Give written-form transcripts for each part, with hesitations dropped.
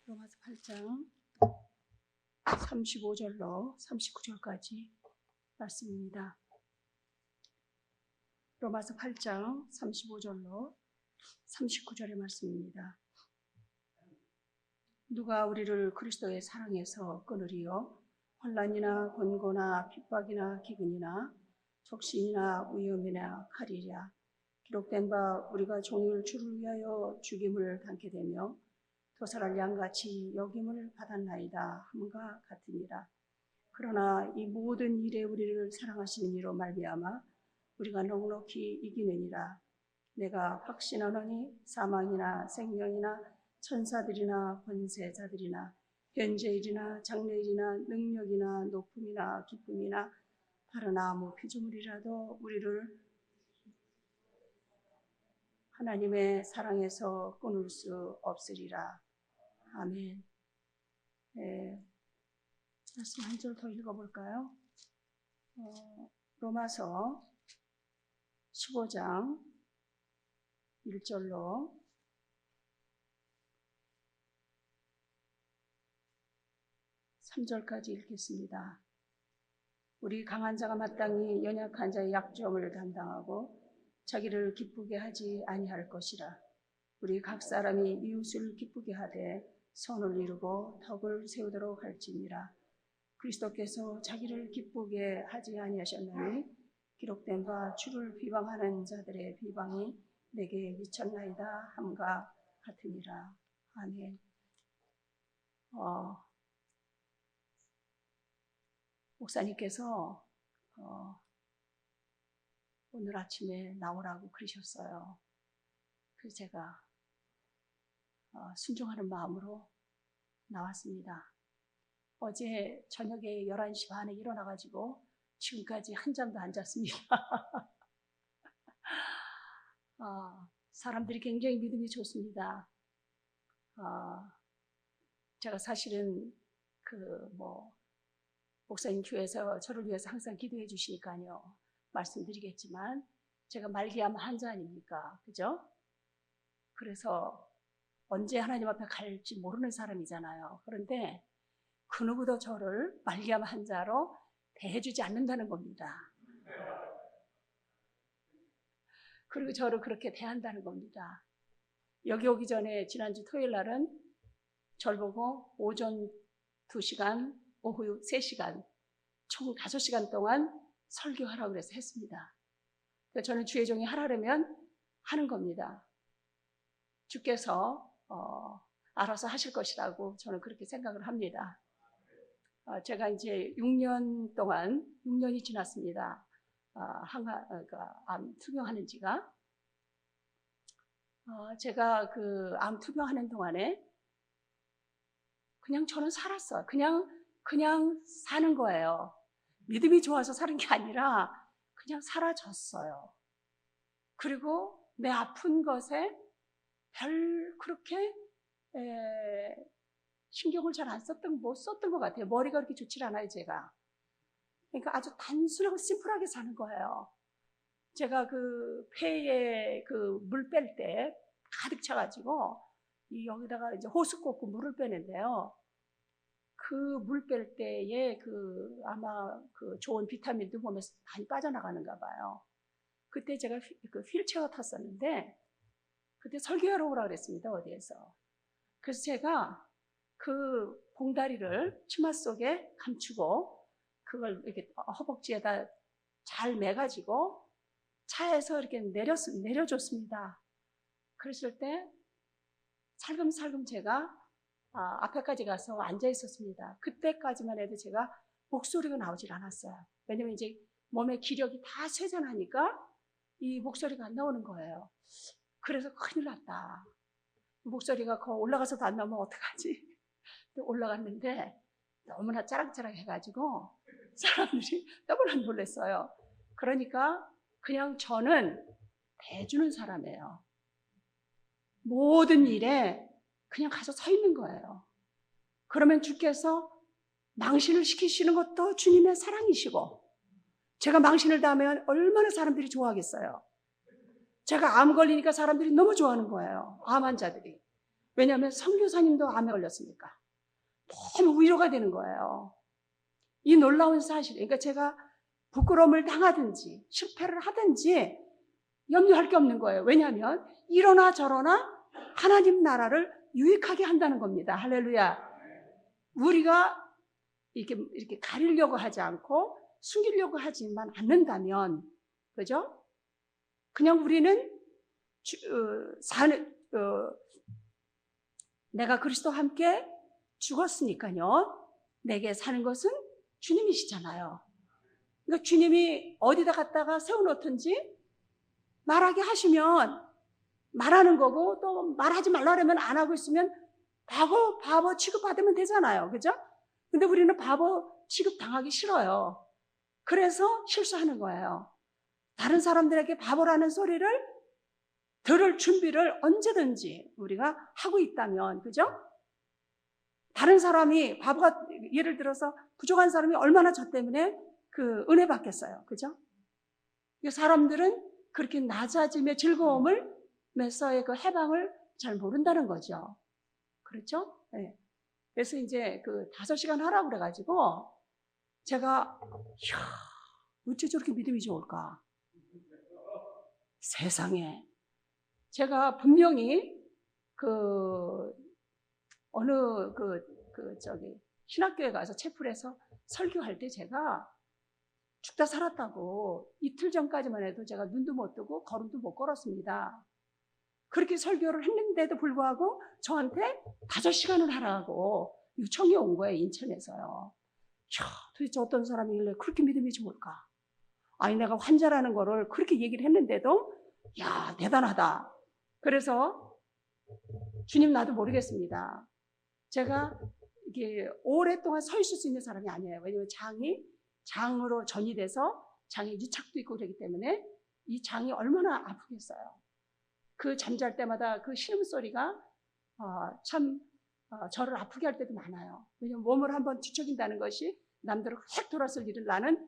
로마서 8장 35절로 39절까지 말씀입니다. 로마서 8장 35절로 39절의 말씀입니다. 누가 우리를 그리스도의 사랑에서 끊으리요? 환난이나 권고나 핍박이나 기근이나 적신이나 위험이나 칼이랴. 기록된 바 우리가 종일 주를 위하여 죽임을 당케 되며 도살할 양같이 여김을 받았나이다 함과 같으니라. 그러나 이 모든 일에 우리를 사랑하시는 이로 말미암아 우리가 넉넉히 이기느니라. 내가 확신하노니 사망이나 생명이나 천사들이나 권세자들이나 현재일이나 장래일이나 능력이나 높음이나 기쁨이나 다른 아무 피조물이라도 우리를 하나님의 사랑에서 끊을 수 없으리라. 아멘. 말씀 한 절 더 읽어볼까요? 로마서 15장 1절로 3절까지 읽겠습니다. 우리 강한 자가 마땅히 연약한 자의 약점을 담당하고 자기를 기쁘게 하지 아니할 것이라. 우리 각 사람이 이웃을 기쁘게 하되 선을 이루고 덕을 세우도록 할지니라. 그리스도께서 자기를 기쁘게 하지 아니하셨나니 기록된 바 주를 비방하는 자들의 비방이 내게 미쳤나이다 함과 같으니라. 아멘. 목사님께서 오늘 아침에 나오라고 그러셨어요. 그래서 제가 순종하는 마음으로 나왔습니다. 어제 저녁에 11시 반에 일어나가지고 지금까지 한잠도 안 잤습니다. 사람들이 굉장히 믿음이 좋습니다. 제가 사실은 목사님 교회에서 저를 위해서 항상 기도해 주시니까요. 말씀드리겠지만 제가 말기암 환자 아닙니까? 그죠? 그래서 언제 하나님 앞에 갈지 모르는 사람이잖아요. 그런데 그 누구도 저를 말기암 환자로 대해주지 않는다는 겁니다. 그리고 저를 그렇게 대한다는 겁니다. 여기 오기 전에 지난주 토요일 날은 저를 보고 오전 2시간, 오후 3시간, 총 5시간 동안 설교하라고 그래서 했습니다. 저는 주의 종이 하라면 하는 겁니다. 주께서 알아서 하실 것이라고 저는 그렇게 생각을 합니다. 제가 이제 6년이 지났습니다. 암 투병하는 지가. 제가 그 암 투병하는 동안에 그냥 저는 살았어요. 그냥 사는 거예요. 믿음이 좋아서 사는 게 아니라 그냥 사라졌어요. 그리고 내 아픈 것에 그렇게 신경을 잘 못 썼던 것 같아요. 머리가 그렇게 좋지 않아요, 제가. 그러니까 아주 단순하고 심플하게 사는 거예요. 제가 그 폐에 그 물 뺄 때 가득 차가지고 여기다가 이제 호스 꽂고 물을 빼는데요. 그 물 뺄 때에 아마 그 좋은 비타민도 몸에 많이 빠져나가는가 봐요. 그때 제가 그 휠체어 탔었는데 그때 설교하러 오라고 그랬습니다, 어디에서. 그래서 제가 그 봉다리를 치마 속에 감추고 그걸 이렇게 허벅지에다 잘 매가지고 차에서 이렇게 내려줬습니다. 그랬을 때 살금살금 제가 앞에까지 가서 앉아 있었습니다. 그때까지만 해도 제가 목소리가 나오질 않았어요. 왜냐면 이제 몸의 기력이 다 쇠잔하니까 이 목소리가 안 나오는 거예요. 그래서 큰일 났다. 목소리가 올라가서도 안 나오면 어떡하지? 올라갔는데 너무나 짜랑짜랑 해가지고 사람들이 너무나 놀랐어요. 그러니까 그냥 저는 대주는 사람이에요. 모든 일에 그냥 가서 서 있는 거예요. 그러면 주께서 망신을 시키시는 것도 주님의 사랑이시고 제가 망신을 당하면 얼마나 사람들이 좋아하겠어요. 제가 암 걸리니까 사람들이 너무 좋아하는 거예요. 암 환자들이. 왜냐하면 선교사님도 암에 걸렸으니까. 너무 위로가 되는 거예요. 이 놀라운 사실, 그러니까 제가 부끄러움을 당하든지 실패를 하든지 염려할 게 없는 거예요. 왜냐하면 이러나 저러나 하나님 나라를 유익하게 한다는 겁니다. 할렐루야. 우리가 이렇게 가리려고 하지 않고 숨기려고 하지만 않는다면, 그죠? 그냥 우리는 내가 그리스도와 함께 죽었으니까요. 내게 사는 것은 주님이시잖아요. 그러니까 주님이 어디다 갖다가 세워놓든지 말하게 하시면 말하는 거고, 또 말하지 말라면 안 하고 있으면 바보 취급받으면 되잖아요. 그죠? 근데 우리는 바보 취급당하기 싫어요. 그래서 실수하는 거예요. 다른 사람들에게 바보라는 소리를 들을 준비를 언제든지 우리가 하고 있다면, 그죠? 다른 사람이 바보가, 예를 들어서 부족한 사람이 얼마나 저 때문에 그 은혜 받겠어요. 그죠? 사람들은 그렇게 낮아짐의 즐거움을, 메서의 그 해방을 잘 모른다는 거죠. 그렇죠? 네. 그래서 이제 그 5시간 하라고 그래가지고 제가, 이야, 어째 저렇게 믿음이 좋을까? 세상에. 제가 분명히 어느 신학교에 가서 채플에서 설교할 때 제가 죽다 살았다고 이틀 전까지만 해도 제가 눈도 못 뜨고 걸음도 못 걸었습니다. 그렇게 설교를 했는데도 불구하고 저한테 5시간을 하라고 요청이 온 거예요, 인천에서요. 이야, 도대체 어떤 사람이길래 그렇게 믿음이 좋을까? 아니, 내가 환자라는 거를 그렇게 얘기를 했는데도, 야, 대단하다. 그래서 주님, 나도 모르겠습니다. 제가 이게 오랫동안 서 있을 수 있는 사람이 아니에요. 왜냐하면 장으로 전이 돼서 장에 유착도 있고 그렇기 때문에 이 장이 얼마나 아프겠어요. 그 잠잘 때마다 그 신음소리가 저를 아프게 할 때도 많아요. 왜냐하면 몸을 한번 뒤척인다는 것이 남들을 확 돌았을 일을 나는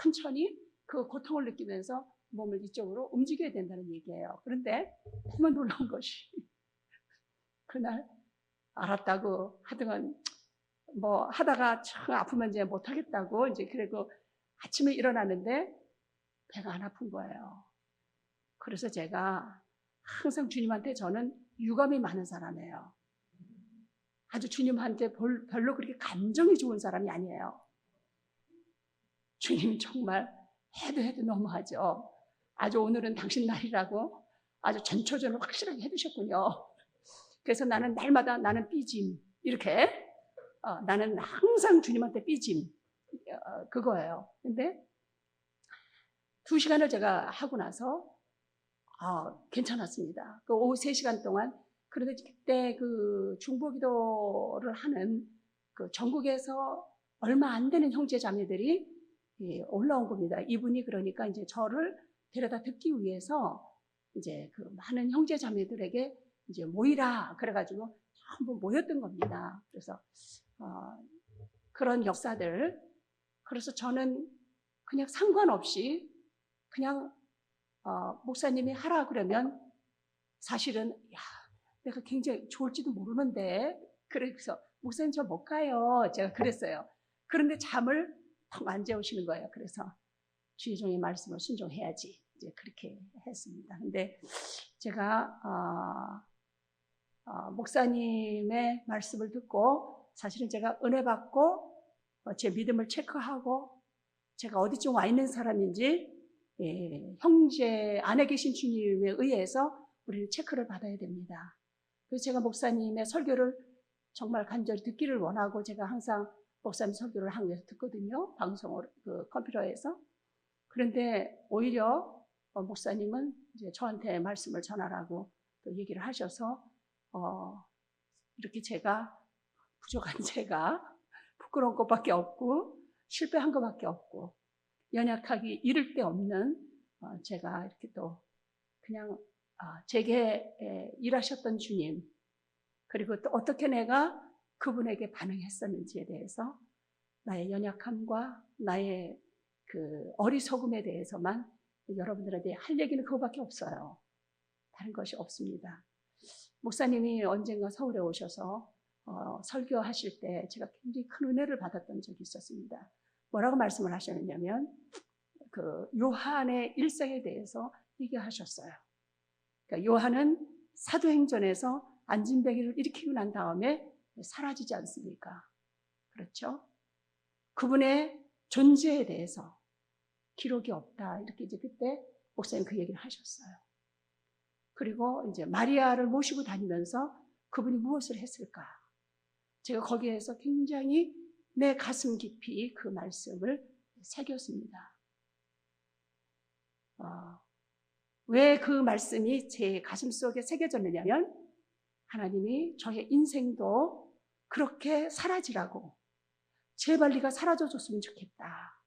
천천히 그 고통을 느끼면서 몸을 이쪽으로 움직여야 된다는 얘기예요. 그런데 정말 놀라운 것이 그날 알았다고 하더니 뭐 하다가 참 아프면 이제 못하겠다고 이제 그리고 아침에 일어났는데 배가 안 아픈 거예요. 그래서 제가 항상 주님한테, 저는 유감이 많은 사람이에요. 아주 주님한테 별로 그렇게 감정이 좋은 사람이 아니에요. 주님 정말 해도 너무하죠. 아주 오늘은 당신 날이라고 아주 전초전을 확실하게 해두셨군요. 그래서 나는 날마다 나는 삐짐, 이렇게 나는 항상 주님한테 삐짐, 그거예요. 근데 2시간을 제가 하고 나서 괜찮았습니다. 그 오후 3시간 동안. 그런데 그때 그 중보기도를 하는 그 전국에서 얼마 안 되는 형제 자매들이 올라온 겁니다. 이분이 그러니까 이제 저를 데려다 듣기 위해서 이제 그 많은 형제 자매들에게 이제 모이라 그래가지고 전부 모였던 겁니다. 그래서 그런 역사들. 그래서 저는 그냥 상관없이 그냥 목사님이 하라 그러면 사실은 내가 굉장히 좋을지도 모르는데, 그래서 목사님 저 못 가요, 제가 그랬어요. 그런데 잠을 턱 안 재우시는 거예요. 그래서 주의 종의 말씀을 순종해야지, 이제 그렇게 했습니다. 근데 제가 목사님의 말씀을 듣고 사실은 제가 은혜 받고 제 믿음을 체크하고 제가 어디쯤 와 있는 사람인지 형제 안에 계신 주님에 의해서 우리는 체크를 받아야 됩니다. 그래서 제가 목사님의 설교를 정말 간절히 듣기를 원하고 제가 항상 목사님 설교를 한국에서 듣거든요. 방송으로, 그 컴퓨터에서. 그런데 오히려 목사님은 이제 저한테 말씀을 전하라고 또 얘기를 하셔서 이렇게 제가 부족한 제가 부끄러운 것밖에 없고 실패한 것밖에 없고 연약하기 이를 데 없는 제가 이렇게 또 그냥 제게 일하셨던 주님, 그리고 또 어떻게 내가 그분에게 반응했었는지에 대해서 나의 연약함과 나의 그 어리석음에 대해서만 여러분들한테 할 얘기는 그거밖에 없어요. 다른 것이 없습니다. 목사님이 언젠가 서울에 오셔서 설교하실 때 제가 굉장히 큰 은혜를 받았던 적이 있었습니다. 뭐라고 말씀을 하셨냐면 그 요한의 일생에 대해서 얘기하셨어요. 그러니까 요한은 사도행전에서 안진뱅이를 일으키고 난 다음에 사라지지 않습니까? 그렇죠? 그분의 존재에 대해서 기록이 없다. 이렇게 이제 그때 목사님 그 얘기를 하셨어요. 그리고 이제 마리아를 모시고 다니면서 그분이 무엇을 했을까? 제가 거기에서 굉장히 내 가슴 깊이 그 말씀을 새겼습니다. 왜 그 말씀이 제 가슴 속에 새겨졌느냐면 하나님이 저의 인생도 그렇게 사라지라고 제발 네가 사라져줬으면 좋겠다.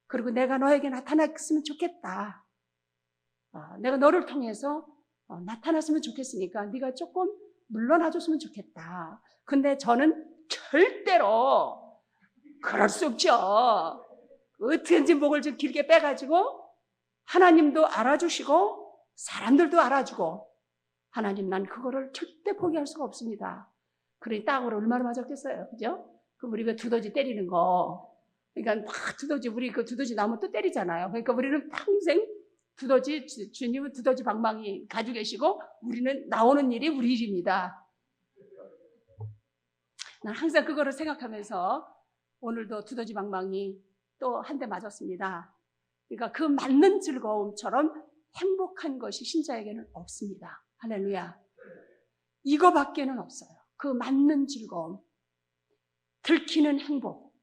그리고 내가 너에게 나타났으면 좋겠다. 내가 너를 통해서 나타났으면 좋겠으니까 네가 조금 물러나줬으면 좋겠다. 근데 저는 절대로 그럴 수 없죠. 어떻게든지 목을 좀 길게 빼가지고 하나님도 알아주시고 사람들도 알아주고 하나님 난 그거를 절대 포기할 수가 없습니다. 그러니 땅으로 얼마나 맞았겠어요. 그죠? 그럼 우리가 두더지 때리는 거 그러니까 막 두더지 우리 그 두더지 나오면 또 때리잖아요. 그러니까 우리는 평생 두더지 주님은 두더지 방망이 가지고 계시고 우리는 나오는 일이 우리 일입니다. 난 항상 그거를 생각하면서 오늘도 두더지 방망이 또 한 대 맞았습니다. 그러니까 그 맞는 즐거움처럼 행복한 것이 신자에게는 없습니다. 할렐루야. 이거밖에는 없어요. 그 맞는 즐거움, 들키는 행복,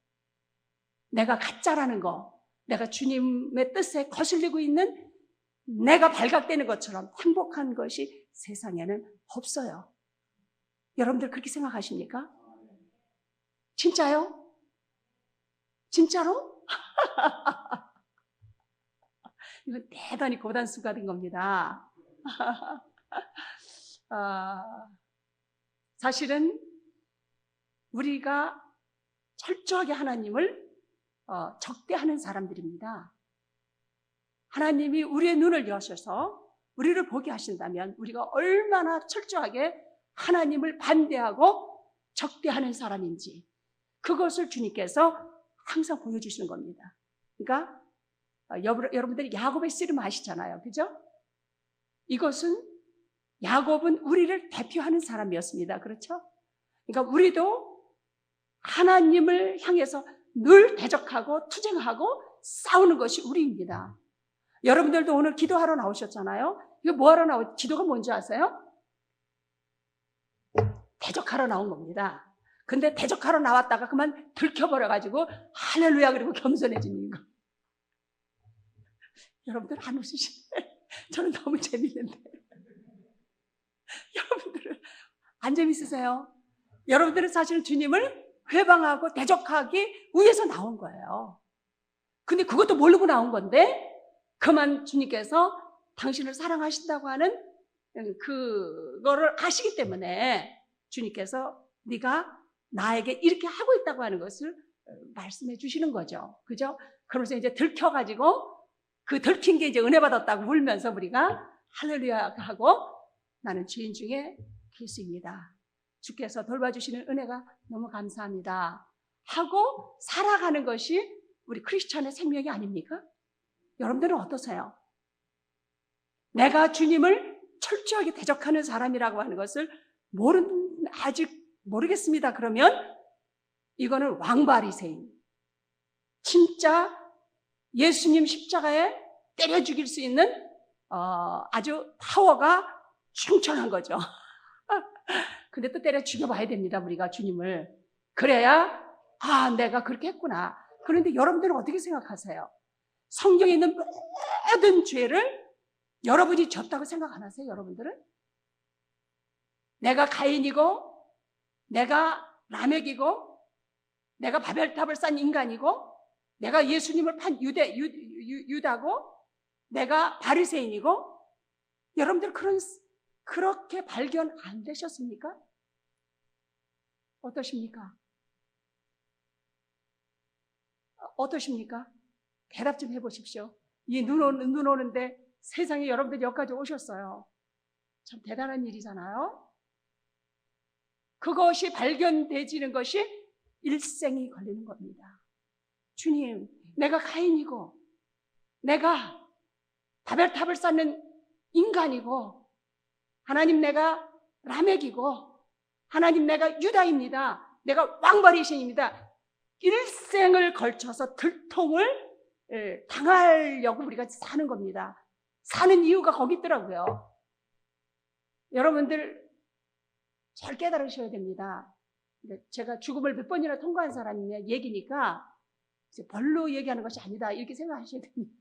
내가 가짜라는 거, 내가 주님의 뜻에 거슬리고 있는 내가 발각되는 것처럼 행복한 것이 세상에는 없어요. 여러분들 그렇게 생각하십니까? 진짜요? 진짜로? 이건 대단히 고단수가 된 겁니다. 사실은 우리가 철저하게 하나님을 적대하는 사람들입니다. 하나님이 우리의 눈을 여셔서 우리를 보게 하신다면 우리가 얼마나 철저하게 하나님을 반대하고 적대하는 사람인지 그것을 주님께서 항상 보여주시는 겁니다. 그러니까 여러분들이 야곱의 씨름 아시잖아요. 그죠? 이것은 야곱은 우리를 대표하는 사람이었습니다. 그렇죠? 그러니까 우리도 하나님을 향해서 늘 대적하고 투쟁하고 싸우는 것이 우리입니다. 여러분들도 오늘 기도하러 나오셨잖아요. 이거 뭐하러 기도가 뭔지 아세요? 대적하러 나온 겁니다. 근데 대적하러 나왔다가 그만 들켜버려가지고 할렐루야 그리고 겸손해지는 거. 여러분들 안 웃으시네. 저는 너무 재밌는데. 여러분들은 안 재밌으세요? 여러분들은 사실 주님을 회방하고 대적하기 위해서 나온 거예요. 근데 그것도 모르고 나온 건데 그만 주님께서 당신을 사랑하신다고 하는 그거를 아시기 때문에 주님께서 네가 나에게 이렇게 하고 있다고 하는 것을 말씀해 주시는 거죠. 그죠? 그러면서 이제 들켜가지고 그 들킨 게 이제 은혜 받았다고 울면서 우리가 할렐루야 하고 나는 죄인 중에 필수입니다. 주께서 돌봐주시는 은혜가 너무 감사합니다. 하고 살아가는 것이 우리 크리스찬의 생명이 아닙니까? 여러분들은 어떠세요? 내가 주님을 철저하게 대적하는 사람이라고 하는 것을 아직 모르겠습니다. 그러면 이거는 왕바리새인. 진짜 예수님 십자가에 때려 죽일 수 있는 아주 파워가 충천한 거죠. 근데 또 때려 죽여봐야 됩니다. 우리가 주님을. 그래야 내가 그렇게 했구나. 그런데 여러분들은 어떻게 생각하세요? 성경에 있는 모든 죄를 여러분이 졌다고 생각 안 하세요? 여러분들은? 내가 가인이고 내가 라멕이고 내가 바벨탑을 쌓은 인간이고 내가 예수님을 판 유다고 내가 바리새인이고 여러분들 그렇게 발견 안 되셨습니까? 어떠십니까? 어떠십니까? 대답 좀 해보십시오. 이 눈 오는데 세상에 여러분들이 여기까지 오셨어요. 참 대단한 일이잖아요. 그것이 발견되지는 것이 일생이 걸리는 겁니다. 주님, 내가 가인이고 내가 바벨탑을 쌓는 인간이고 하나님 내가 라멕이고 하나님 내가 유다입니다. 내가 왕벌의 신입니다. 일생을 걸쳐서 들통을 당하려고 우리가 사는 겁니다. 사는 이유가 거기 있더라고요. 여러분들 잘 깨달으셔야 됩니다. 제가 죽음을 몇 번이나 통과한 사람의 얘기니까 별로 얘기하는 것이 아니다 이렇게 생각하셔야 됩니다.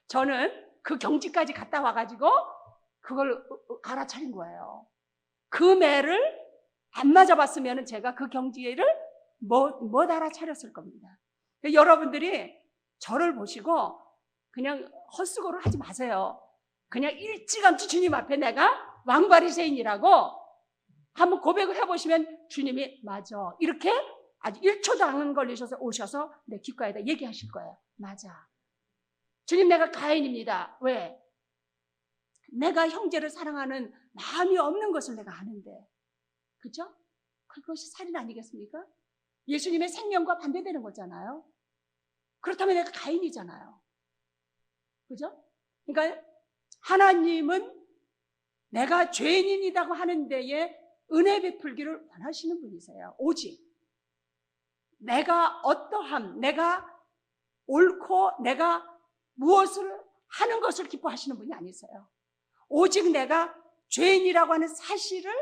저는 그 경지까지 갔다 와가지고 그걸 알아차린 거예요. 그 매를 안 맞아봤으면 제가 그 경지를 못 알아차렸을 겁니다. 여러분들이 저를 보시고 그냥 헛수고를 하지 마세요. 그냥 일찌감치 주님 앞에 내가 왕바리새인이라고 한번 고백을 해보시면 주님이 맞아 이렇게 아주 1초도 안 걸리셔서 오셔서 내 귓가에다 얘기하실 거예요. 맞아. 주님 내가 가인입니다. 왜? 내가 형제를 사랑하는 마음이 없는 것을 내가 아는데. 그죠? 그것이 살인 아니겠습니까? 예수님의 생명과 반대되는 거잖아요. 그렇다면 내가 가인이잖아요. 그죠? 그러니까 하나님은 내가 죄인이라고 하는 데에 은혜 베풀기를 원하시는 분이세요. 오직 내가 어떠함, 내가 옳고 내가 무엇을 하는 것을 기뻐하시는 분이 아니세요. 오직 내가 죄인이라고 하는 사실을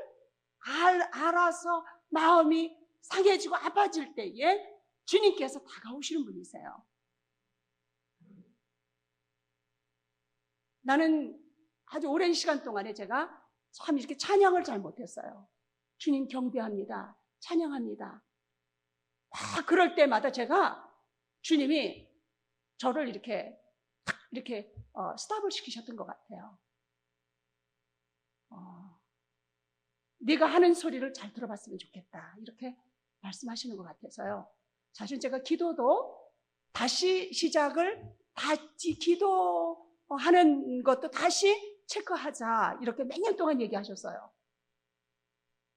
알아서 마음이 상해지고 아파질 때에 주님께서 다가오시는 분이세요. 나는 아주 오랜 시간 동안에 제가 참 이렇게 찬양을 잘 못했어요. 주님 경배합니다. 찬양합니다. 그럴 때마다 제가 주님이 저를 이렇게 스탑을 시키셨던 것 같아요. 네가 하는 소리를 잘 들어봤으면 좋겠다. 이렇게 말씀하시는 것 같아서요. 사실 제가 기도도 다시 시작을 기도하는 것도 다시 체크하자. 이렇게 몇 년 동안 얘기하셨어요.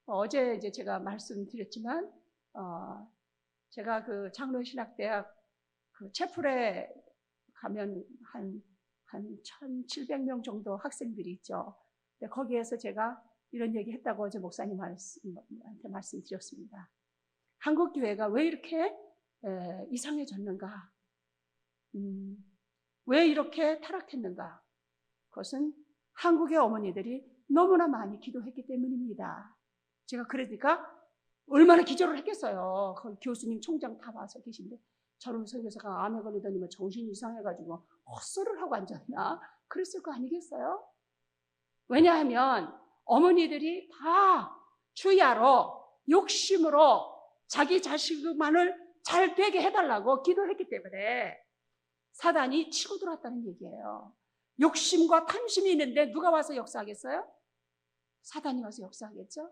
어제 이제 제가 말씀드렸지만, 제가 그 장로신학대학 그 채플에 가면 한 1,700명 정도 학생들이 있죠. 근데 거기에서 제가 이런 얘기 했다고 어제 목사님한테 말씀드렸습니다. 한국 교회가 왜 이렇게 이상해졌는가? 왜 이렇게 타락했는가? 그것은 한국의 어머니들이 너무나 많이 기도했기 때문입니다. 제가 그러니까 얼마나 기도를 했겠어요. 거기 교수님, 총장 다 와서 계신데 저런 설교사가 암에 걸리더니 뭐 정신이 이상해가지고 헛소리를 하고 앉았나? 그랬을 거 아니겠어요? 왜냐하면 어머니들이 다 주야로 욕심으로 자기 자식만을 잘 되게 해달라고 기도했기 때문에 사단이 치고 들어왔다는 얘기예요. 욕심과 탐심이 있는데 누가 와서 역사하겠어요? 사단이 와서 역사하겠죠?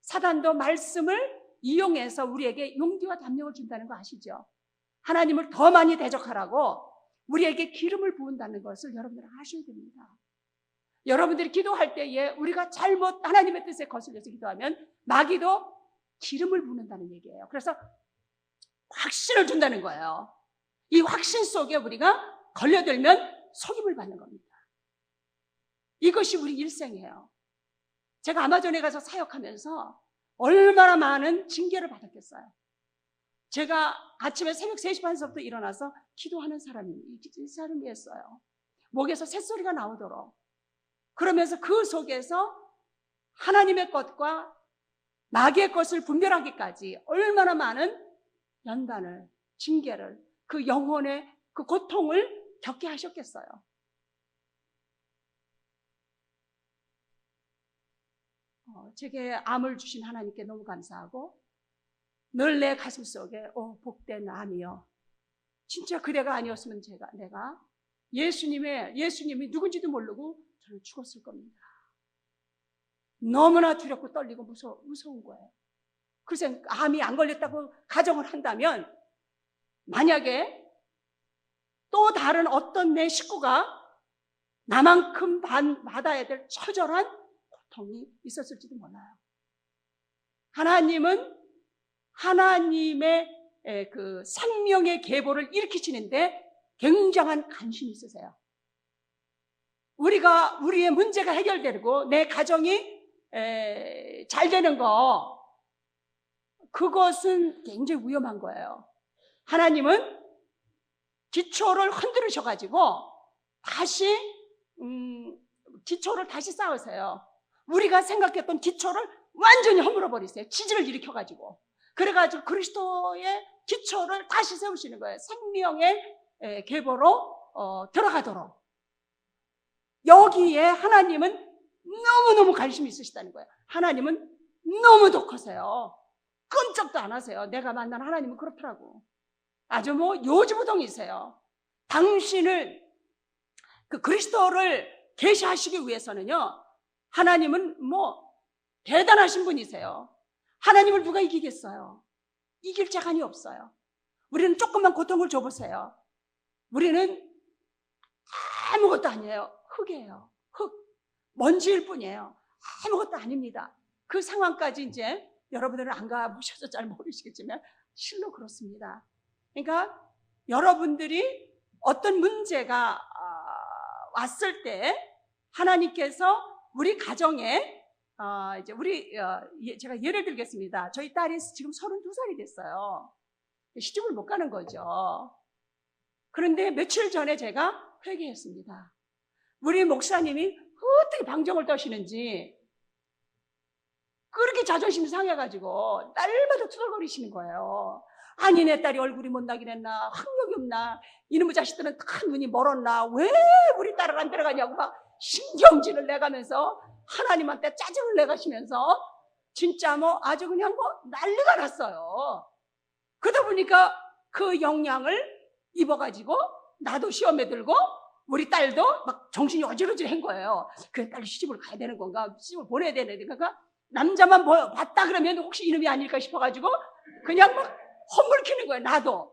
사단도 말씀을 이용해서 우리에게 용기와 담력을 준다는 거 아시죠? 하나님을 더 많이 대적하라고 우리에게 기름을 부은다는 것을 여러분들 아셔야 됩니다. 여러분들이 기도할 때에 우리가 잘못 하나님의 뜻에 거슬려서 기도하면 마귀도 기름을 붓는다는 얘기예요. 그래서 확신을 준다는 거예요. 이 확신 속에 우리가 걸려들면 속임을 받는 겁니다. 이것이 우리 일생이에요. 제가 아마존에 가서 사역하면서 얼마나 많은 징계를 받았겠어요. 제가 아침에 새벽 3시 반서부터 일어나서 기도하는 사람이었어요. 목에서 새소리가 나오도록. 그러면서 그 속에서 하나님의 것과 마귀의 것을 분별하기까지 얼마나 많은 연단을, 징계를, 그 영혼의 그 고통을 겪게 하셨겠어요. 제게 암을 주신 하나님께 너무 감사하고 늘 내 가슴 속에 복된 암이요. 진짜 그대가 아니었으면 내가 예수님이 누군지도 모르고 저는 죽었을 겁니다. 너무나 두렵고 떨리고 무서운 거예요. 그래서 암이 안 걸렸다고 가정을 한다면 만약에 또 다른 어떤 내 식구가 나만큼 받아야 될 처절한 고통이 있었을지도 몰라요. 하나님은 하나님의 그 생명의 계보를 일으키시는데 굉장한 관심이 있으세요. 우리의 문제가 해결되고 내 가정이 잘 되는 거, 그것은 굉장히 위험한 거예요. 하나님은 기초를 흔들으셔가지고 다시 기초를 다시 쌓으세요. 우리가 생각했던 기초를 완전히 허물어 버리세요. 지진을 일으켜가지고. 그래가지고 그리스도의 기초를 다시 세우시는 거예요. 생명의 계보로 들어가도록. 여기에 하나님은 너무너무 관심이 있으시다는 거예요. 하나님은 너무 독하세요. 끔찍도 안 하세요. 내가 만난 하나님은 그렇더라고. 아주 요지부동이세요. 당신을 그 그리스도를 계시하시기 위해서는요, 하나님은 대단하신 분이세요. 하나님을 누가 이기겠어요? 이길 자간이 없어요. 우리는 조금만 고통을 줘보세요. 우리는 아무것도 아니에요. 흙이에요. 흙. 먼지일 뿐이에요. 아무것도 아닙니다. 그 상황까지 이제 여러분들은 안 가보셔서 잘 모르시겠지만 실로 그렇습니다. 그러니까 여러분들이 어떤 문제가 왔을 때 하나님께서 우리 가정에 제가 예를 들겠습니다. 저희 딸이 지금 32살이 됐어요. 시집을 못 가는 거죠. 그런데 며칠 전에 제가 회개했습니다. 우리 목사님이 어떻게 방정을 떠시는지 그렇게 자존심이 상해가지고 날마다 투덜거리시는 거예요. 아니, 내 딸이 얼굴이 못나긴 했나, 학력이 없나, 이놈의 자식들은 큰 눈이 멀었나, 왜 우리 딸을 안 데려가냐고 막 신경질을 내가면서 하나님한테 짜증을 내가시면서 진짜 아주 그냥 난리가 났어요. 그러다 보니까 그 영향을 입어가지고 나도 시험에 들고 우리 딸도 막 정신이 어지러지한 거예요. 그래, 딸이 시집을 가야 되는 건가, 시집을 보내야 되는 건가. 남자만 봤다 그러면 혹시 이놈이 아닐까 싶어가지고 그냥 막 헛물키는 거예요. 나도.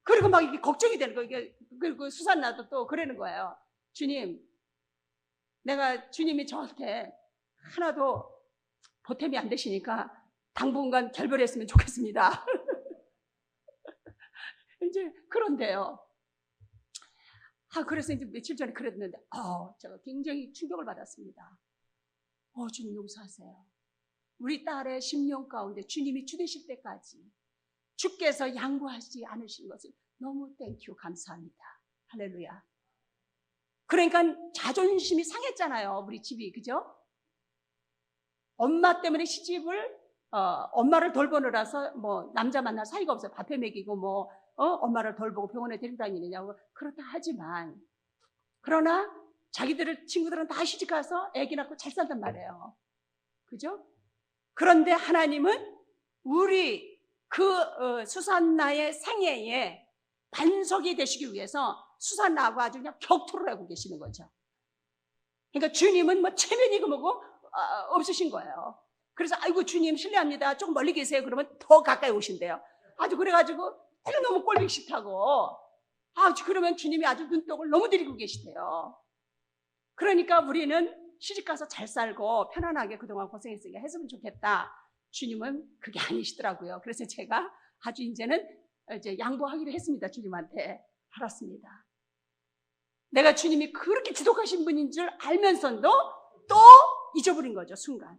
그리고 막 이게 걱정이 되는 거예요. 그리고 수산나도 또 그러는 거예요. 주님, 내가 주님이 저한테 하나도 보탬이 안 되시니까 당분간 결별했으면 좋겠습니다. 이제 그런데요. 그래서 이제 며칠 전에 그랬는데, 제가 굉장히 충격을 받았습니다. 주님 용서하세요. 우리 딸의 10년 가운데 주님이 주되실 때까지 주께서 양보하지 않으신 것을 너무 땡큐 감사합니다. 할렐루야. 그러니까 자존심이 상했잖아요. 우리 집이. 그죠? 엄마 때문에 시집을 엄마를 돌보느라서 남자 만날 사이가 없어요. 밥해 먹이고 엄마를 돌보고 병원에 데리고 다니느냐고 그렇다 하지만, 그러나 자기들 친구들은 다 시집 가서 애기 낳고 잘 산단 말이에요. 그죠? 그런데 하나님은 우리 수산나의 생애에 반석이 되시기 위해서 수산나하고 아주 그냥 격투를 하고 계시는 거죠. 그러니까 주님은 체면이고 뭐고 없으신 거예요. 그래서 아이고 주님 실례합니다. 조금 멀리 계세요. 그러면 더 가까이 오신대요. 아주 그래가지고 너무 꼴보기 싫다고. 그러면 주님이 아주 눈독을 너무 들이고 계시대요. 그러니까 우리는 시집가서 잘 살고 편안하게 그동안 고생했으니까 했으면 좋겠다. 주님은 그게 아니시더라고요. 그래서 제가 아주 이제는 양보하기로 했습니다. 주님한테. 알았습니다. 내가 주님이 그렇게 지독하신 분인 줄 알면서도 또 잊어버린 거죠. 순간.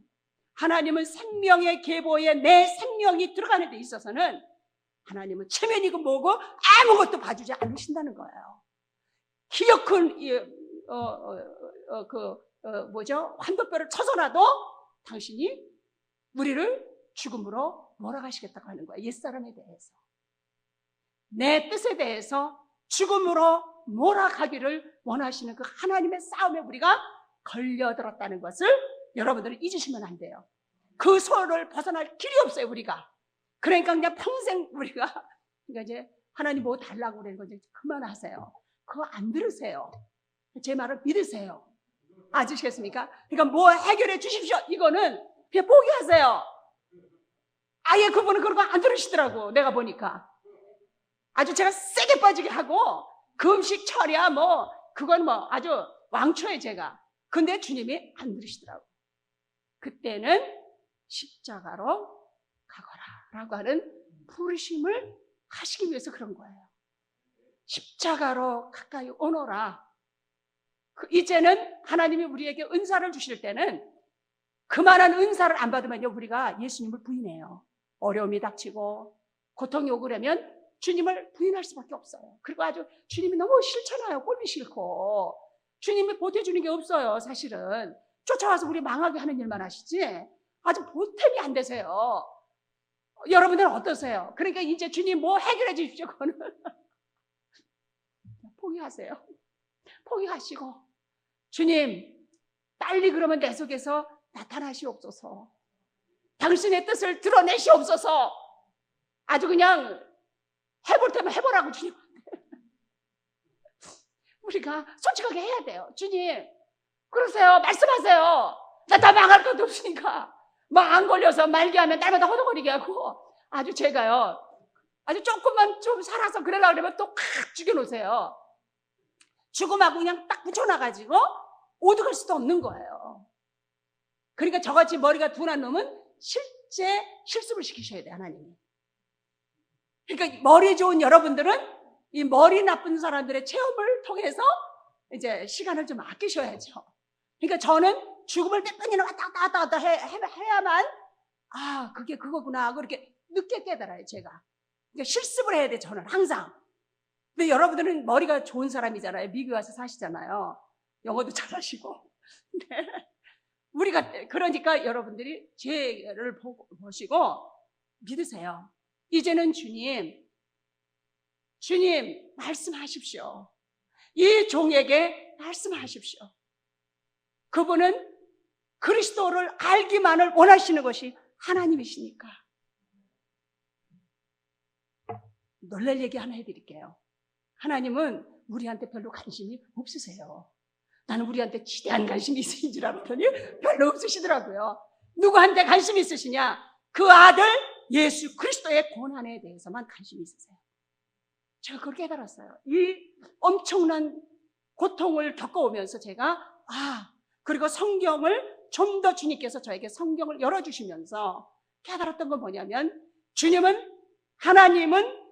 하나님은 생명의 계보에 내 생명이 들어가는 데 있어서는 하나님은 체면이고 뭐고 아무것도 봐주지 않으신다는 거예요. 기어 큰 환도뼈를 쳐서라도 당신이 우리를 죽음으로 몰아가시겠다고 하는 거예요. 옛사람에 대해서. 내 뜻에 대해서 죽음으로 몰아가기를 원하시는 그 하나님의 싸움에 우리가 걸려들었다는 것을 여러분들은 잊으시면 안 돼요. 그 소를 벗어날 길이 없어요, 우리가. 그러니까 그냥 평생 그러니까 이제 하나님 뭐 달라고 그러는 거 이제 그만하세요. 그거 안 들으세요. 제 말을 믿으세요. 아시겠습니까? 그러니까 뭐 해결해 주십시오. 이거는 그냥 포기하세요. 아예 그분은 그런 거 안 들으시더라고. 내가 보니까. 아주 제가 세게 빠지게 하고 그 음식 처리야 그건 아주 왕초에 제가. 근데 주님이 안 들으시더라고요. 그때는 십자가로 가거라 라고 하는 부르심을 하시기 위해서 그런 거예요. 십자가로 가까이 오너라. 이제는 하나님이 우리에게 은사를 주실 때는 그만한 은사를 안 받으면요, 우리가 예수님을 부인해요. 어려움이 닥치고 고통이 오고 그러면 주님을 부인할 수밖에 없어요. 그리고 아주 주님이 너무 싫잖아요. 꼴이 싫고. 주님이 보태주는 게 없어요. 사실은 쫓아와서 우리 망하게 하는 일만 하시지 아주 보탬이 안 되세요. 여러분들은 어떠세요? 그러니까 이제 주님 뭐 해결해 주십시오. 그거는 포기하세요. 포기하시고 주님 빨리 그러면 내 속에서 나타나시옵소서. 당신의 뜻을 드러내시옵소서. 아주 그냥 해볼 테면 해보라고 주님. 우리가 솔직하게 해야 돼요. 주님 그러세요. 말씀하세요. 나 다 망할 것도 없으니까 막 안 걸려서 말기하면 날마다 허덕거리게 하고 아주 제가요 아주 조금만 좀 살아서 그러려고 그러면 또 칵 죽여놓으세요. 죽음하고 그냥 딱 붙여놔가지고 오죽할 수도 없는 거예요. 그러니까 저같이 머리가 둔한 놈은 실제 실습을 시키셔야 돼요. 하나님이. 그러니까 머리 좋은 여러분들은 이 머리 나쁜 사람들의 체험을 통해서 이제 시간을 좀 아끼셔야죠. 그러니까 저는 죽음을 몇 번이나 왔다 갔다 해야만 아 그게 그거구나 그렇게 늦게 깨달아요. 제가. 그러니까 실습을 해야 돼. 저는 항상. 근데 여러분들은 머리가 좋은 사람이잖아요. 미국에 와서 사시잖아요. 영어도 잘하시고. 네. 우리가 그러니까 여러분들이 죄를 보시고 믿으세요. 이제는 주님 말씀하십시오. 이 종에게 말씀하십시오. 그분은 그리스도를 알기만을 원하시는 것이 하나님이시니까. 놀랄 얘기 하나 해드릴게요. 하나님은 우리한테 별로 관심이 없으세요. 나는 우리한테 지대한 관심이 있으신 줄 알았더니 별로 없으시더라고요. 누구한테 관심이 있으시냐? 그 아들 예수 그리스도의 고난에 대해서만 관심이 있으세요. 제가 그걸 깨달았어요. 이 엄청난 고통을 겪어오면서 제가 그리고 성경을 좀 더 주님께서 저에게 성경을 열어주시면서 깨달았던 건 뭐냐면 하나님은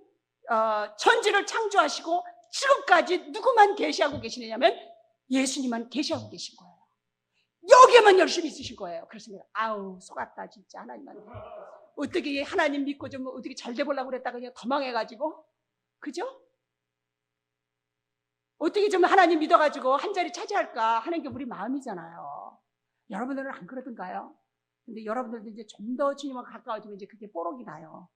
천지를 창조하시고 지금까지 누구만 계시하고 계시느냐면 예수님만 계시하고 계신 거예요. 여기에만 열심히 있으신 거예요. 그래서 내가 아우 속았다 진짜 하나님한테. 어떻게 하나님 믿고 좀 어떻게 잘 돼보려고 그랬다가 그냥 더 망해가지고 그죠? 어떻게 좀 하나님 믿어가지고 한 자리 차지할까 하는 게 우리 마음이잖아요. 여러분들은 안 그러던가요? 근데 여러분들도 이제 좀 더 주님과 가까워지면 이제 그게 뽀록이 나요.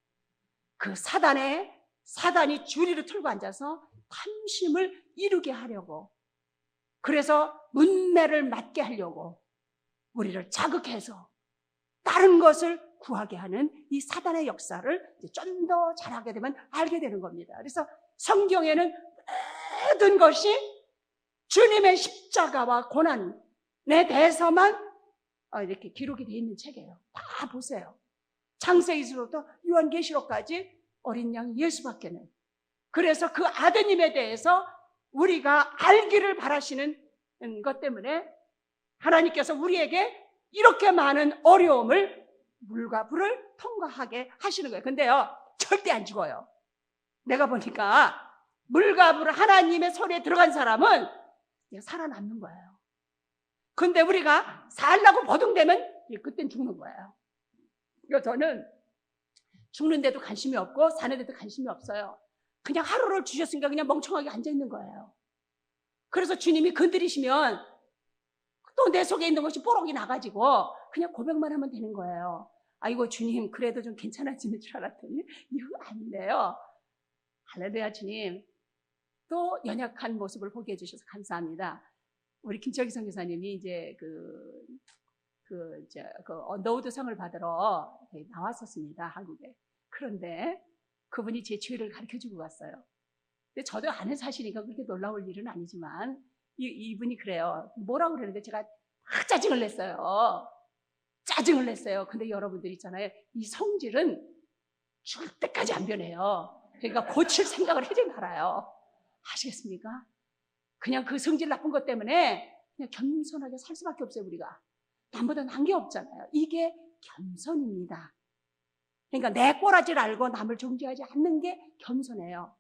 그 사단이 주리를 틀고 앉아서 탐심을 이루게 하려고 그래서 문매를 맞게 하려고 우리를 자극해서 다른 것을 구하게 하는 이 사단의 역사를 좀 더 잘하게 되면 알게 되는 겁니다. 그래서 성경에는 모든 것이 주님의 십자가와 고난에 대해서만 이렇게 기록이 되어 있는 책이에요. 다 보세요. 창세기서부터 요한계시록까지 어린 양 예수밖에는. 그래서 그 아드님에 대해서 우리가 알기를 바라시는 것 때문에 하나님께서 우리에게 이렇게 많은 어려움을 물과 불을 통과하게 하시는 거예요. 근데요 절대 안 죽어요. 내가 보니까 물과 불 하나님의 손에 들어간 사람은 살아남는 거예요. 근데 우리가 살라고 버둥대면 그땐 죽는 거예요. 그래서 저는 죽는데도 관심이 없고 사는데도 관심이 없어요. 그냥 하루를 주셨으니까 그냥 멍청하게 앉아있는 거예요. 그래서 주님이 건드리시면 또 내 속에 있는 것이 뽀록이 나가지고 그냥 고백만 하면 되는 거예요. 아이고 주님 그래도 좀 괜찮아지는 줄 알았더니 이거 아니네요. 할렐루야 주님. 또 연약한 모습을 보게 해주셔서 감사합니다. 우리 김철기 선교사님이 이제 언더우드상을 받으러 나왔었습니다. 한국에. 그런데 그분이 제 죄를 가르쳐주고 갔어요. 근데 저도 아는 사실이니까 그렇게 놀라울 일은 아니지만 이분이 그래요. 뭐라고 그러는데 제가 막 짜증을 냈어요. 근데 여러분들 있잖아요. 이 성질은 죽을 때까지 안 변해요. 그러니까 고칠 생각을 하지 말아요. 아시겠습니까? 그냥 그 성질 나쁜 것 때문에 그냥 겸손하게 살 수밖에 없어요. 우리가 남보다 난 게 없잖아요. 이게 겸손입니다. 그러니까 내 꼬라지를 알고 남을 정죄하지 않는 게 겸손해요.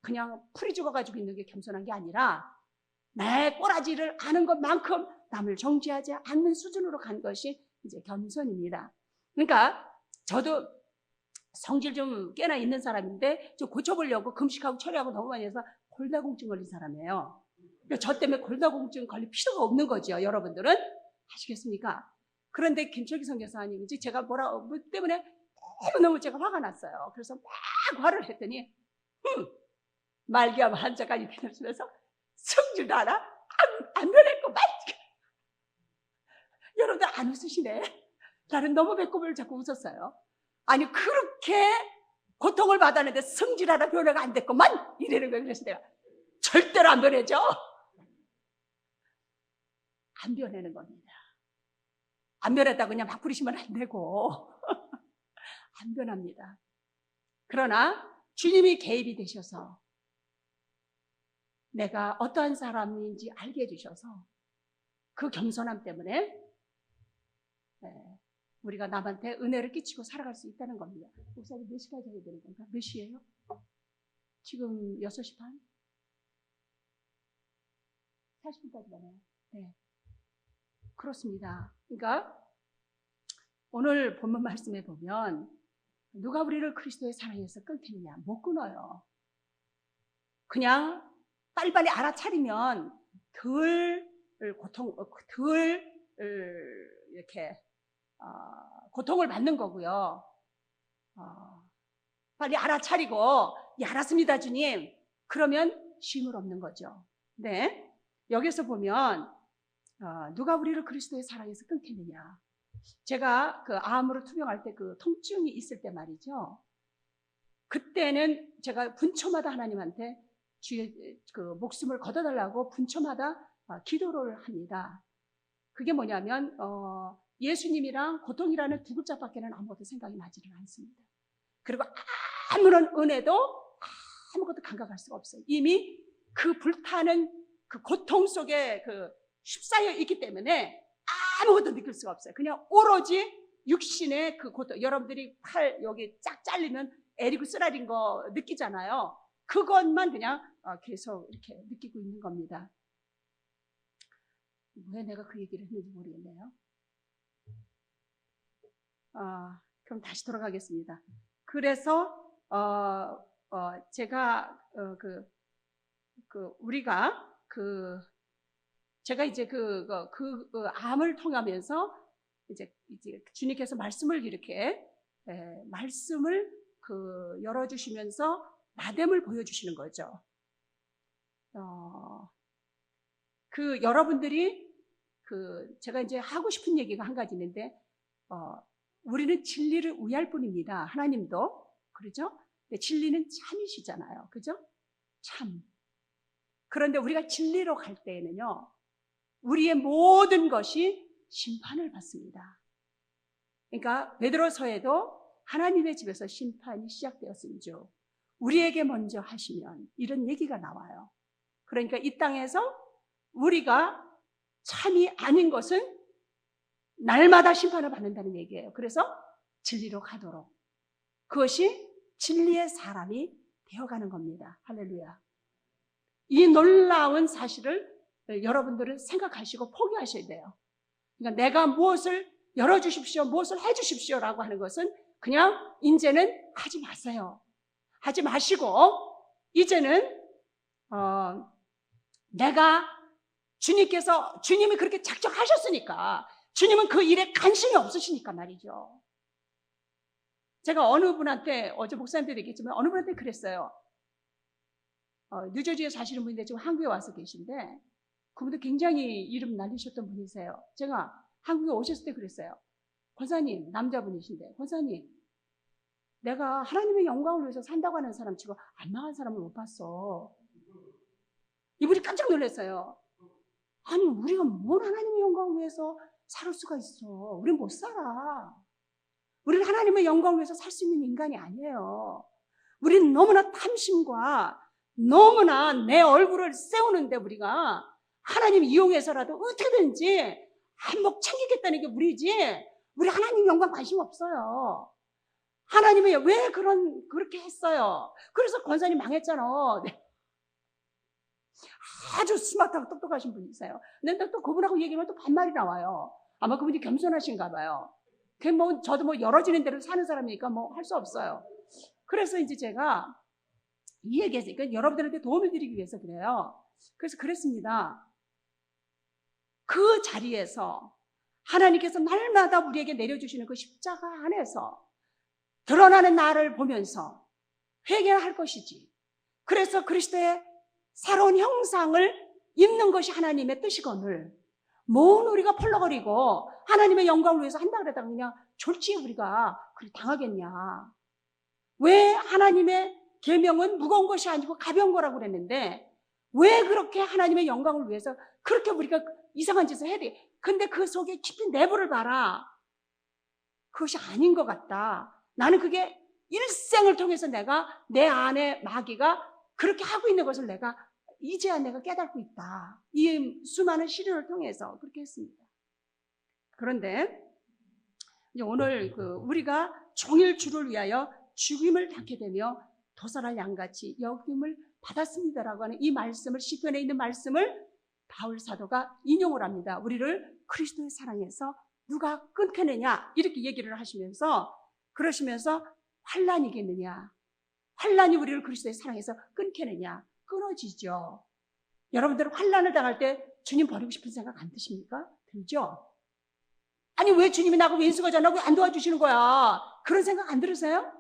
그냥 풀이 죽어가지고 있는 게 겸손한 게 아니라 내 꼬라지를 아는 것만큼 남을 정죄하지 않는 수준으로 간 것이 이제 겸손입니다. 그러니까 저도 성질 좀 꽤나 있는 사람인데 좀 고쳐보려고 금식하고 철회하고 너무 많이 해서 골다공증 걸린 사람이에요. 그러니까 저 때문에 골다공증 걸릴 필요가 없는 거죠. 여러분들은 아시겠습니까? 그런데 김철기 선교사님 이제 제가 뭐 때문에 너무너무 제가 화가 났어요. 그래서 막 화를 했더니 말기암 환자가 이렇게 되면서 성질도 알아? 안 변했고 말이지. 여러분들 안 웃으시네. 나는 너무 배꼽을 잡고 웃었어요. 아니 그렇게 고통을 받았는데 성질 하나 변화가 안 됐구만 이러는 거예요. 그래서 내가 절대로 안 변해져. 안 변하는 겁니다. 안 변했다고 그냥 막 부리시면 안 되고 안 변합니다. 그러나 주님이 개입이 되셔서 내가 어떠한 사람인지 알게 해주셔서 그 겸손함 때문에 우리가 남한테 은혜를 끼치고 살아갈 수 있다는 겁니다. 목사님 몇 시까지 해야 되는 건가? 몇 시예요? 지금 6시 반? 40분까지 가네요. 네. 그렇습니다. 그러니까 오늘 본문 말씀에 보면 누가 우리를 그리스도의 사랑에서 끊겠느냐? 못 끊어요. 그냥 빨리빨리 알아차리면 덜 이렇게 고통을 받는 거고요. 빨리 알아차리고 알았습니다 주님 그러면 쉼을 없는 거죠. 네, 여기서 보면 누가 우리를 그리스도의 사랑에서 끊겠느냐. 제가 그 암으로 투병할 때 그 통증이 있을 때 말이죠. 그때는 제가 분초마다 하나님한테 주의 그 목숨을 걷어달라고 분초마다 기도를 합니다. 그게 뭐냐면 예수님이랑 고통이라는 두 글자밖에는 아무것도 생각이 나지는 않습니다. 그리고 아무런 은혜도 아무것도 감각할 수가 없어요. 이미 그 불타는 그 고통 속에 그 휩싸여 있기 때문에 아무것도 느낄 수가 없어요. 그냥 오로지 육신의 그 고통, 여러분들이 팔 여기 쫙 잘리면 애리고 쓰라린 거 느끼잖아요. 그것만 그냥 계속 이렇게 느끼고 있는 겁니다. 왜 내가 그 얘기를 했는지 모르겠네요. 그럼 다시 돌아가겠습니다. 그래서 제가 우리가 제가 이제 암을 통하면서 이제 주님께서 말씀을 이렇게 말씀을 열어주시면서 나됨을 보여주시는 거죠. 여러분들이 제가 이제 하고 싶은 얘기가 한 가지 있는데 우리는 진리를 우회할 뿐입니다. 하나님도 그렇죠? 진리는 참이시잖아요, 그죠? 참. 그런데 우리가 진리로 갈 때에는요, 우리의 모든 것이 심판을 받습니다. 그러니까 베드로서에도 하나님의 집에서 심판이 시작되었음즉 우리에게 먼저 하시면 이런 얘기가 나와요. 그러니까 이 땅에서 우리가 참이 아닌 것은 날마다 심판을 받는다는 얘기예요. 그래서 진리로 가도록 그것이 진리의 사람이 되어가는 겁니다. 할렐루야. 이 놀라운 사실을 여러분들은 생각하시고 포기하셔야 돼요. 그러니까 내가 무엇을 열어주십시오, 무엇을 해주십시오라고 하는 것은 그냥 이제는 하지 마세요. 하지 마시고 이제는 내가 주님이 그렇게 작정하셨으니까 주님은 그 일에 관심이 없으시니까 말이죠. 제가 어느 분한테 어제 목사님들도 얘기했지만 어느 분한테 그랬어요. 뉴저지에 사시는 분인데 지금 한국에 와서 계신데 그분도 굉장히 이름 날리셨던 분이세요. 제가 한국에 오셨을 때 그랬어요. 권사님, 남자분이신데 권사님, 내가 하나님의 영광을 위해서 산다고 하는 사람 치고 안 망한 사람을 못 봤어. 이분이 깜짝 놀랐어요. 아니 우리가 뭘 하나님의 영광을 위해서 살 수가 있어. 우린 못 살아. 우리는 하나님의 영광을 위해서 살 수 있는 인간이 아니에요. 우리는 너무나 탐심과 너무나 내 얼굴을 세우는데 우리가 하나님 이용해서라도 어떻게든지 한몫 챙기겠다는 게 우리지, 우리 하나님 영광 관심 없어요. 하나님이 왜 그렇게 했어요? 그래서 권사님 망했잖아. 네. 아주 스마트하고 똑똑하신 분이세요. 근데 또 그분하고 얘기하면 또 반말이 나와요. 아마 그분이 겸손하신가 봐요. 저도 열어지는 대로 사는 사람이니까 할 수 없어요. 그래서 이제 제가 이 얘기했어요. 그러니까 여러분들한테 도움을 드리기 위해서 그래요. 그래서 그랬습니다. 그 자리에서 하나님께서 날마다 우리에게 내려주시는 그 십자가 안에서 드러나는 나를 보면서 회개할 것이지. 그래서 그리스도의 새로운 형상을 입는 것이 하나님의 뜻이거늘 뭔 우리가 펄럭거리고 하나님의 영광을 위해서 한다 그랬다가 그냥 졸지에 우리가 그렇게 당하겠냐. 왜 하나님의 계명은 무거운 것이 아니고 가벼운 거라고 그랬는데 왜 그렇게 하나님의 영광을 위해서 그렇게 우리가 이상한 짓을 해야 돼. 근데 그 속에 깊은 내부를 봐라. 그것이 아닌 것 같다. 나는 그게 일생을 통해서 내가 내 안에 마귀가 그렇게 하고 있는 것을 이제야 내가 깨닫고 있다. 이 수많은 시련을 통해서 그렇게 했습니다. 그런데 이제 오늘 우리가 종일 주를 위하여 죽임을 당게 되며 도살할 양같이 여김을 받았습니다라고 하는 이 말씀을, 시편에 있는 말씀을 바울 사도가 인용을 합니다. 우리를 그리스도의 사랑에서 누가 끊겠느냐 이렇게 얘기를 하시면서 그러시면서 환난이겠느냐, 환난이 우리를 그리스도의 사랑에서 끊겠느냐, 끊어지죠. 여러분들은 환난을 당할 때 주님 버리고 싶은 생각 안 드십니까? 들죠? 아니 왜 주님이 나하고 왼수가잖아, 왜 안 도와주시는 거야? 그런 생각 안 들으세요?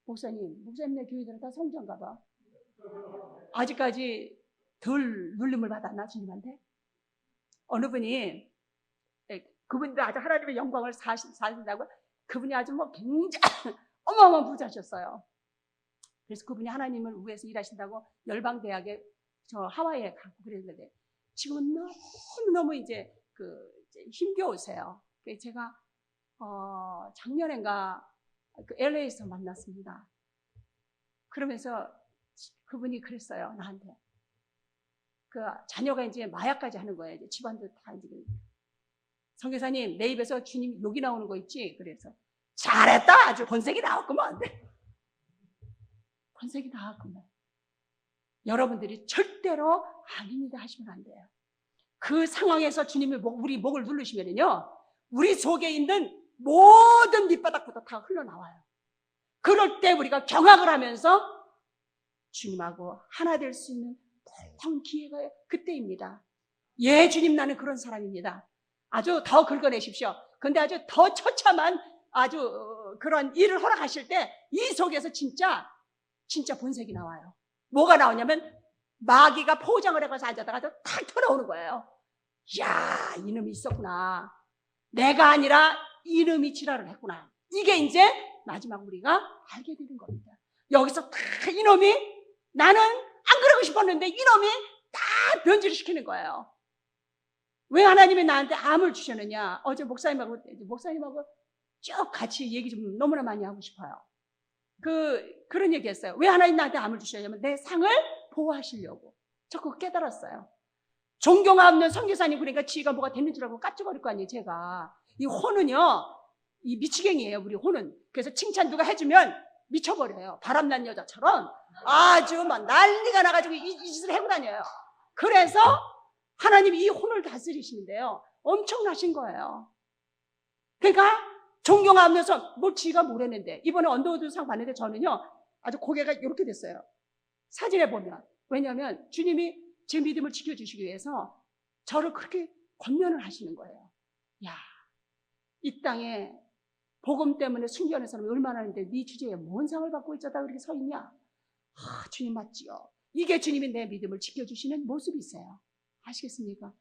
목사님네 교회들은 다 성전가 봐. 아직까지 덜 눌림을 받았나 주님한테? 어느 분이 그분도 아주 하나님의 영광을 사신다고, 그분이 아주 굉장히 어마어마한 부자셨어요. 그래서 그분이 하나님을 위해서 일하신다고 열방대학에 하와이에 가고 그랬는데 지금은 너무너무 이제 힘겨우세요. 제가 작년엔가 LA에서 만났습니다. 그러면서 그분이 그랬어요, 나한테. 자녀가 이제 마약까지 하는 거예요. 이제 집안도 다 이제. 선교사님, 내 입에서 주님 욕이 나오는 거 있지? 그래서 잘했다, 아주 본색이 나왔구만. 본색이 나왔구만. 여러분들이 절대로 아닙니다 하시면 안 돼요. 그 상황에서 주님이 우리 목을 누르시면요, 우리 속에 있는 모든 밑바닥부터 다 흘러나와요. 그럴 때 우리가 경악을 하면서 주님하고 하나 될 수 있는 놀라운 기회가 그때입니다. 예, 주님, 나는 그런 사람입니다. 아주 더 긁어내십시오. 근데 아주 더 처참한 아주 그런 일을 허락하실 때 이 속에서 진짜 본색이 나와요. 뭐가 나오냐면 마귀가 포장을 해가서 앉아다가 탁 튀어나오는 거예요. 이야, 이놈이 있었구나. 내가 아니라 이놈이 지랄을 했구나. 이게 이제 마지막 우리가 알게 되는 겁니다. 여기서 다 이놈이, 나는 안 그러고 싶었는데 이놈이 다 변질을 시키는 거예요. 왜 하나님이 나한테 암을 주셨느냐? 어제 목사님하고 쭉 같이 얘기 좀 너무나 많이 하고 싶어요. 그런 얘기 했어요. 왜 하나님 나한테 암을 주셨냐면 내 상을 보호하시려고. 저 그거 깨달았어요. 존경하 없는 선교사님, 그러니까 지가 뭐가 됐는 줄 알고 까ጭ거릴 거 아니에요, 제가. 이 혼은요, 이 미치갱이에요, 우리 혼은. 그래서 칭찬 누가 해주면 미쳐버려요. 바람난 여자처럼 아주 막 난리가 나가지고 이 짓을 해고 다녀요. 그래서 하나님이 이 혼을 다스리시는데요, 엄청나신 거예요. 그러니까 존경하면서 지가 뭐랬는데, 이번에 언더우드 상 받는데 저는요 아주 고개가 이렇게 됐어요. 사진에 보면. 왜냐하면 주님이 제 믿음을 지켜주시기 위해서 저를 그렇게 권면을 하시는 거예요. 야, 이 땅에 복음 때문에 순교하는 사람이 얼마나 있는데 네 주제에 뭔 상을 받고 있자다 그렇게 서 있냐? 주님 맞지요. 이게 주님이 내 믿음을 지켜주시는 모습이세요. 아시겠습니까?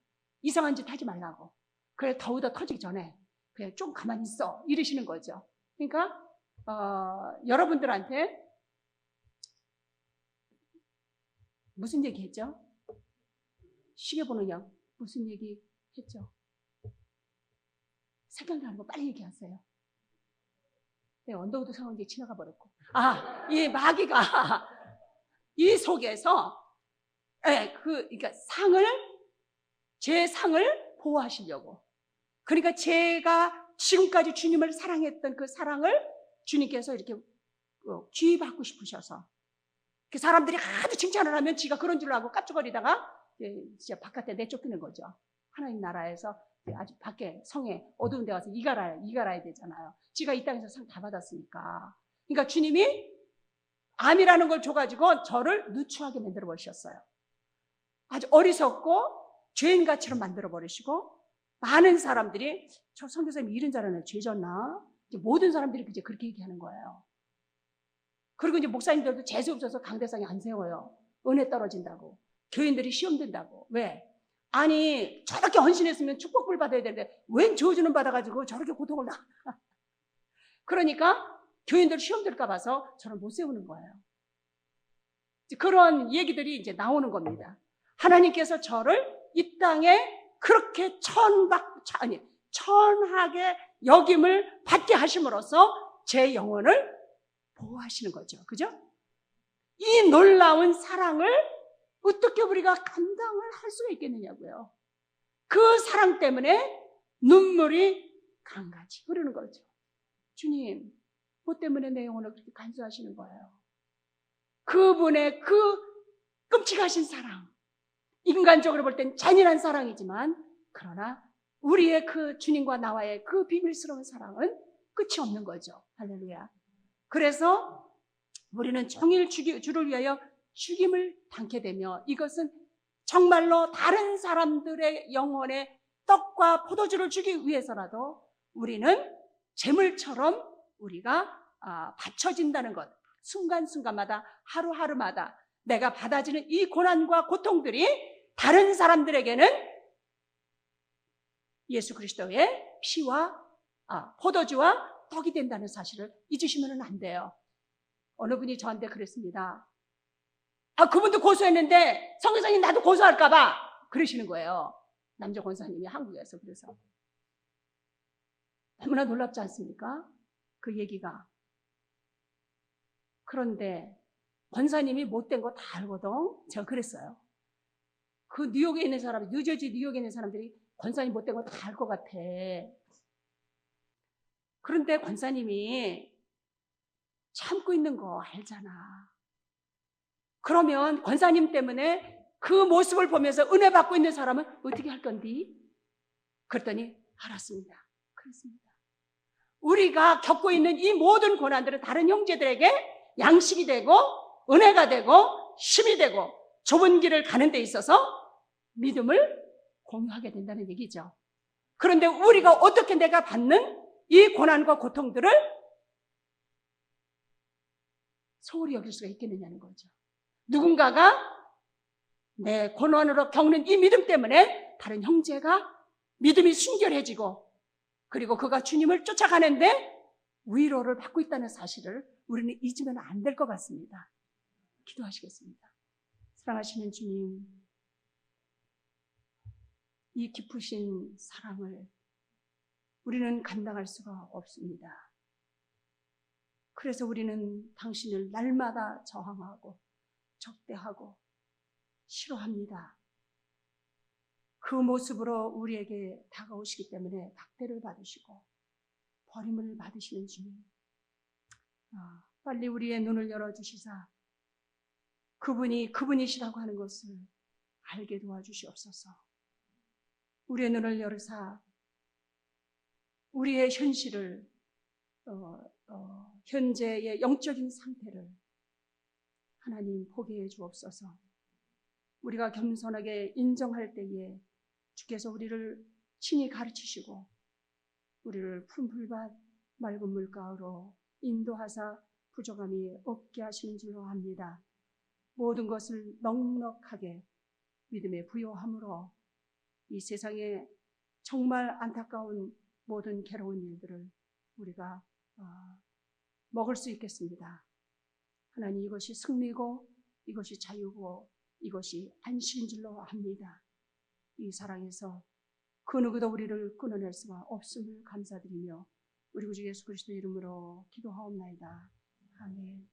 이상한 짓 하지 말라고. 그래, 더욱더 터지기 전에 그냥 좀 가만히 있어 이러시는 거죠. 그러니까 여러분들한테 무슨 얘기 했죠? 시계 보는 양 무슨 얘기 했죠? 생각나는 거 빨리 얘기하세요. 네, 언더우드 상황 이제 지나가 버렸고. 이 마귀가 이 속에서 그러니까 상을 제 상을 보호하시려고. 그러니까 제가 지금까지 주님을 사랑했던 그 사랑을 주님께서 이렇게 귀받고 싶으셔서, 그 사람들이 하도 칭찬을 하면 지가 그런 줄 알고 깝죽거리다가 진짜 바깥에 내쫓기는 거죠. 하나님 나라에서 아주 밖에 성에 어두운 데 가서 이갈아야 되잖아요. 지가 이 땅에서 상 다 받았으니까. 그러니까 주님이 암이라는 걸 줘가지고 저를 누추하게 만들어 버리셨어요. 아주 어리석고 죄인같이로 만들어 버리시고, 많은 사람들이 저 선교사님이 이런 잘하네, 죄졌나? 모든 사람들이 이제 그렇게 얘기하는 거예요. 그리고 이제 목사님들도 재수 없어서 강대상에 안 세워요. 은혜 떨어진다고. 교인들이 시험 든다고. 왜? 아니, 저렇게 헌신했으면 축복을 받아야 되는데 웬 저주는 받아가지고 저렇게 고통을 나. 그러니까 교인들 시험 들까 봐서 저를 못 세우는 거예요. 그런 얘기들이 이제 나오는 겁니다. 하나님께서 저를 이 땅에 그렇게 천하게 여김을 받게 하심으로써 제 영혼을 보호하시는 거죠. 그죠? 이 놀라운 사랑을 어떻게 우리가 감당을 할 수가 있겠느냐고요. 그 사랑 때문에 눈물이 강같이 흐르는 거죠. 주님, 뭐 때문에 내 영혼을 그렇게 간수하시는 거예요? 그분의 그 끔찍하신 사랑, 인간적으로 볼 땐 잔인한 사랑이지만, 그러나 우리의 그 주님과 나와의 그 비밀스러운 사랑은 끝이 없는 거죠. 할렐루야. 그래서 우리는 종일 주를 위하여 죽임을 당케 되며, 이것은 정말로 다른 사람들의 영혼에 떡과 포도주를 주기 위해서라도 우리는 재물처럼 우리가 바쳐진다는 것. 순간순간마다, 하루하루마다 내가 받아지는 이 고난과 고통들이 다른 사람들에게는 예수 그리스도의 피와 포도주와 떡이 된다는 사실을 잊으시면 안 돼요. 어느 분이 저한테 그랬습니다. 그분도 고소했는데 성교사님 나도 고소할까 봐 그러시는 거예요. 남자 권사님이 한국에서. 그래서 너무나 놀랍지 않습니까? 그 얘기가. 그런데 권사님이 못된 거 다 알거든. 제가 그랬어요. 그 뉴욕에 있는 사람, 뉴저지 뉴욕에 있는 사람들이 권사님 못된 거 다 알 것 같아. 그런데 권사님이 참고 있는 거 알잖아. 그러면 권사님 때문에 그 모습을 보면서 은혜 받고 있는 사람은 어떻게 할 건디? 그랬더니 알았습니다. 그렇습니다. 우리가 겪고 있는 이 모든 고난들은 다른 형제들에게 양식이 되고 은혜가 되고 힘이 되고 좁은 길을 가는 데 있어서 믿음을 공유하게 된다는 얘기죠. 그런데 우리가 어떻게 내가 받는 이 고난과 고통들을 소홀히 여길 수가 있겠느냐는 거죠. 누군가가 내 고난으로 겪는 이 믿음 때문에 다른 형제가 믿음이 순결해지고, 그리고 그가 주님을 쫓아가는데 위로를 받고 있다는 사실을 우리는 잊으면 안 될 것 같습니다. 기도하시겠습니다. 사랑하시는 주님, 이 깊으신 사랑을 우리는 감당할 수가 없습니다. 그래서 우리는 당신을 날마다 저항하고 적대하고 싫어합니다. 그 모습으로 우리에게 다가오시기 때문에 박대를 받으시고 버림을 받으시는 주님, 빨리 우리의 눈을 열어주시사 그분이 그분이시라고 하는 것을 알게 도와주시옵소서. 우리의 눈을 열으사 우리의 현실을, 현재의 영적인 상태를 하나님 보게 해 주옵소서. 우리가 겸손하게 인정할 때에 주께서 우리를 친히 가르치시고 우리를 푸른 풀밭 맑은 물가로 인도하사 부족함이 없게 하시는 줄로 압니다. 모든 것을 넉넉하게 믿음의 부요함으로 이 세상에 정말 안타까운 모든 괴로운 일들을 우리가 먹을 수 있겠습니다. 하나님, 이것이 승리고 이것이 자유고 이것이 안식인 줄로 압니다. 이 사랑에서 그 누구도 우리를 끊어낼 수가 없음을 감사드리며 우리 구주 예수 그리스도 이름으로 기도하옵나이다. 아멘.